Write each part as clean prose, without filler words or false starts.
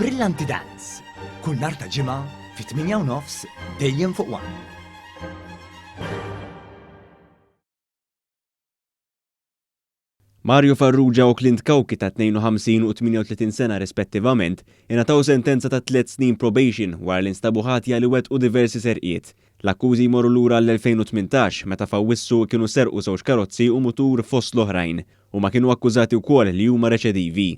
Brillanti Dance. Kull nhar ta' ġimgħa fit-8:30 dejjem fuq One. Mario Farrugia u Clint Cauchi ta' 52 u 38 sena rispettivament ingħataw sentenza ta' 3 snin probation wara li nstabu ħatja li wettqu diversi serqiet. L-akkużi jmorru lura l-2018 meta fawwissu kienu serqu żewġ karozzi u mutur fost l-oħrajn u ma kienu akkużati wkoll li huma reċedivi.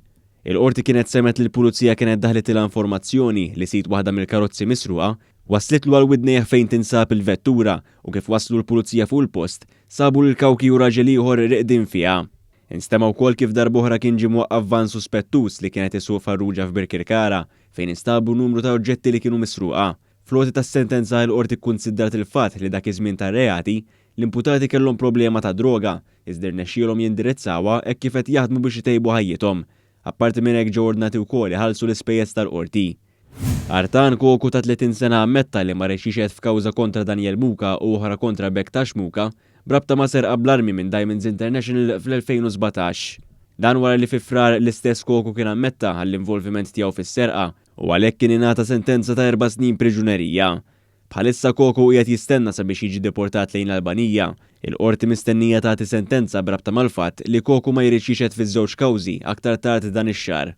Il-qorti kienet semet li l-pulizija kienet daħlitilha informazzjoni li sit waħda mill-karozzi misruqa, waslitlu għal widnejh fejn tinsab il-vettura u kif waslu l-pulizija fuq il-post sabu lil Cauchi u raġel ieħor riqdin fiha. Instema' wkoll kif darb'oħra kien ġie mwaqqaf van suspettus li kienet isuq Farrugia f'Birkirkara fejn instabu numru ta' oġġetti li kienu misruqa. Floti tas-sentenza l-qorti kkunsidrat il-fatt li dak iż-żmien tar-reati l-imputati kellhom problema ta' droga iżda rnexxielhom jindirizzawha hekk kif qed jaħdmu biex itejbu ħajjithom. Apparti minn hekk ġew ordnati wkoll iħallsu l-ispejjeż tal-qorti. Artan Koku ta' 30 sena ammetta li ma rexxixet f'kawża kontra Daniel Muka u oħra kontra Bektash Muka brabta ma serqa bl-armi minn Diamonds International fl-2017. Dan wara li fi frar l-istess Koku kien ammetta għall-involviment tiegħu fis-serqa u għalhekk kien ingħata sentenza ta' 4 snin priġunerija. Bħalissa Koku qiegħed jistenna sabiex jiġi deportat lejn l-Albanija. Il-qorti mistennija tagħti sentenza brabta mal-fatt li Koku ma jrixxixet fiż-żewġ kawżi aktar tard dan ix-xahar.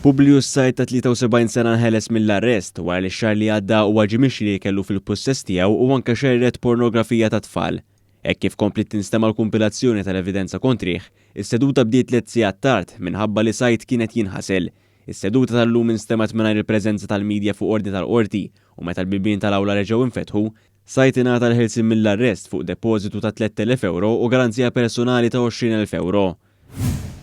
Publius Sajt ta' 73 sena nħeles mill-arrest wara li x-xahar li għadda huwa ġimixxi li kellu fil-possess tiegħu u anke xerret pornografija ta' tfal. Hekk kif komplet tinstema' l-kumpilazzjoni tal-evidenza kontrih, is-seduta bdiet 3 sigħat tard minħabba li Sajt kienet jinħasel. Is-seduta tal-lum instemat mingħajr il-preżenza tal-midja fuq ordni tal-qorti u meta l-bibien tal-awla reġgħu infetħu, Sajt ingħata l-ħelsien mill-arrest fuq depożitu ta' 3,000 euro u garanzija personali ta' 20,000 euro.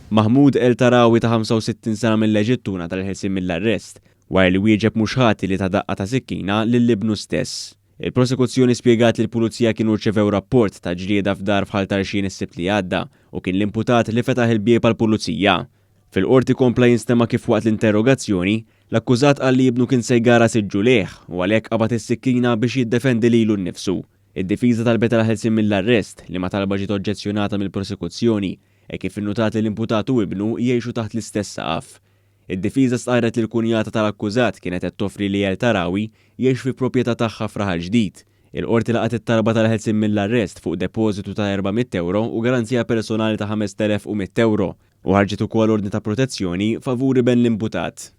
Mahmoud El Tarawi ta' 65 sena mill-Eġittu ngħata l-ħelsien mill-arrest wara li wieġeb mhux ħati li ta' daqqa ta' sikkina lill-ibnu stess. Il-prosekuzzjoni spjegat li l-pulizija kienu rċevew rapport ta' ġrieda f'dar fħal tarxien is-sibt li għadda u kien l-imputat li fetaħ il-bieb għall-pulizija. Fil-qorti kompla jinstema' kif waqt l-interrogazzjoni, l-akkużat qal li jibnu kien se jgara siġġu leħ u għalhekk qabad is-sikkina biex jiddefendi lilu nnifsu. Id-difiża talbet l-ħelsien mill-arrest li ma talba ġiet oġġezzjonata mill-prosekuzzjoni e kif innutat li l-imputat u ibnu jgħixu taħt l-istess saqaf. Id-difiża stqarret li l-kunjata tal-akkużat kienet qed toffri li El Tarawi jgħix fi proprjetà tagħha f'Raħal ġdid. Il-qorti laqgħet it-talba tal-ħelsien mill-arrest fuq depożitu ta' 400 euro u garanzija personali ta' 5,100 euro u ħarġet ukoll ordni ta' protezzjoni favuri ben l-imputat.